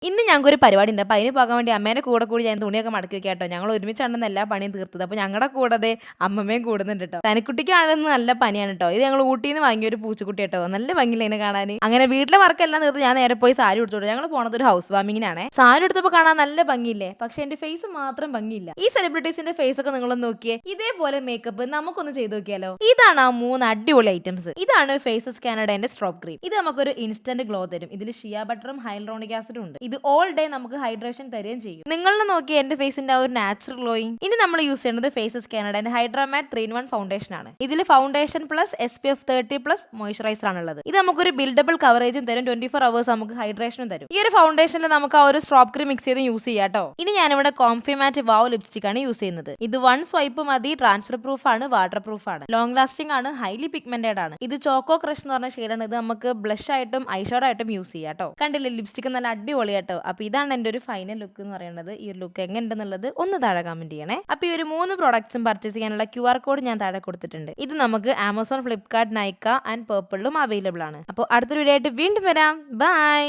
ഇന്ന് ഞങ്ങൾക്ക് ഒരു പരിപാടി ഉണ്ട്. അപ്പൊ അതിന് പോകാൻ വേണ്ടി അമ്മേന്റെ കൂടെ കൂടി ഞാൻ തുണിയൊക്കെ മടക്കി വെക്കാം കേട്ടോ. ഞങ്ങൾ ഒരുമിച്ചാണെന്ന് എല്ലാ പണിയും തീർത്തത്. അപ്പൊ ഞങ്ങളുടെ കൂടെ ദേ അമ്മമ്മയും കൂടുന്നുണ്ട് കേട്ടോ. തനിക്കുട്ടിക്കാണെന്ന് നല്ല പനിയാണ് കേട്ടോ. ഇത് ഞങ്ങൾ ഊട്ടിയിൽ നിന്ന് വാങ്ങിയ ഒരു പൂച്ചക്കുട്ടി കേട്ടോ. നല്ല ഭംഗിയില്ല ഇതിനെ കാണാൻ. അങ്ങനെ വീട്ടിലെ വർക്കെല്ലാം തീർത്ത് ഞാൻ നേരെ പോയി സാരി എടുത്തോളൂ. ഞങ്ങൾ പോണത് ഒരു ഹൗസ് വാമിങ്ങിനാണ്. സാരി എടുത്തപ്പോൾ കാണാൻ നല്ല ഭംഗിയില്ലേ, പക്ഷെ എന്റെ ഫേസ് മാത്രം ഭംഗിയില്ല. ഈ സെലിബ്രിറ്റീസിന്റെ ഫേസ് ഒക്കെ നിങ്ങളൊന്ന് നോക്കിയേ. ഇതേപോലെ മേക്കപ്പ് നമുക്കൊന്ന് ചെയ്ത് നോക്കിയാലോ. ഇതാണ് ആ 3 അടിപൊളി ഐറ്റംസ്. ഇതാണ് ഫേസ് സ്കാനറുടെ സ്ട്രോപ്പ് ക്രീം. ഇത് നമുക്കൊരു ഇൻസ്റ്റന്റ് ഗ്ലോ തരും. ഇതിൽ ഷിയ ബട്ടറും ഹൈലറോണിക് ആസിഡും ഉണ്ട്. ഇത് ഓൾ ഡേ നമുക്ക് ഹൈഡ്രേഷൻ തരുകയും ചെയ്യും. നിങ്ങളെ നോക്കി എന്റെ ഫേസിന്റെ ആ ഒരു നാച്ചുറൽ ഗ്ലോയിങ്. ഇനി നമ്മൾ യൂസ് ചെയ്യുന്നത് ഫേസ് സ്കാനറുടെ ഹൈഡ്രാമാറ്റ് 3-in-1 ഫൗണ്ടേഷൻ ആണ്. ഇതിൽ foundation plus SPF 30 plus moisturiser ആണുള്ളത്. ഇത് നമുക്കൊരു ബിൽഡബിൾ കവറേജും തരും. 24 അവേഴ്സ് നമുക്ക് ഹൈഡ്രേഷനും തരും. ഈ ഒരു ഫൗണ്ടേഷനിൽ നമുക്ക് ആ ഒരു സ്ട്രോപ്പ് ക്രീം മിക്സ് ചെയ്ത് യൂസ് ചെയ്യാം കേട്ടോ. ഇനി ഞാനിവിടെ കോംഫി മാറ്റ് വാവ് ലിപ്സ്റ്റിക് ആണ് യൂസ് ചെയ്യുന്നത്. ഇത് 1 സ്വൈപ്പ് മതി. ട്രാൻസ്ഫർ പ്രൂഫ് ആണ്, വാട്ടർ പ്രൂഫ് ആണ്, ലോങ് ലാസ്റ്റിംഗ് ആണ്, ഹൈലി പിഗ്മെന്റഡ് ആണ്. ഇത് ചോക്കോ ക്രഷ് എന്ന് പറഞ്ഞ ഷെയ്ഡാണ്. ഇത് നമുക്ക് ബ്ലഷ് ആയിട്ടും ഐഷാഡോ ആയിട്ടും യൂസ് ചെയ്യാം കേട്ടോ. കണ്ടില്ലേ, ലിപ്സ്റ്റിക് നല്ല അടിപൊളി കേട്ടോ. അപ്പൊ ഇതാണ് എന്റെ ഒരു ഫൈനൽ ലുക്ക് എന്ന് പറയുന്നത്. ഈ ഒരു ലുക്ക് എങ്ങനെയുണ്ടെന്നുള്ളത് ഒന്ന് താഴെ കമന്റ് ചെയ്യണേ. അപ്പൊ ഈ ഒരു 3 പ്രോഡക്ട്സും പർച്ചേസ് ചെയ്യാനുള്ള QR കോഡ് ഞാൻ താഴെ കൊടുത്തിട്ടുണ്ട്. ഇത് നമുക്ക് ആമസോൺ, ഫ്ലിപ്കാർട്ട്, നൈക്ക ആൻഡ് പേർപ്പിളിലും അവൈലബിൾ ആണ്. അപ്പോൾ അടുത്തൊരു വീഡിയോ ആയിട്ട് വീണ്ടും വരാം. ബൈ.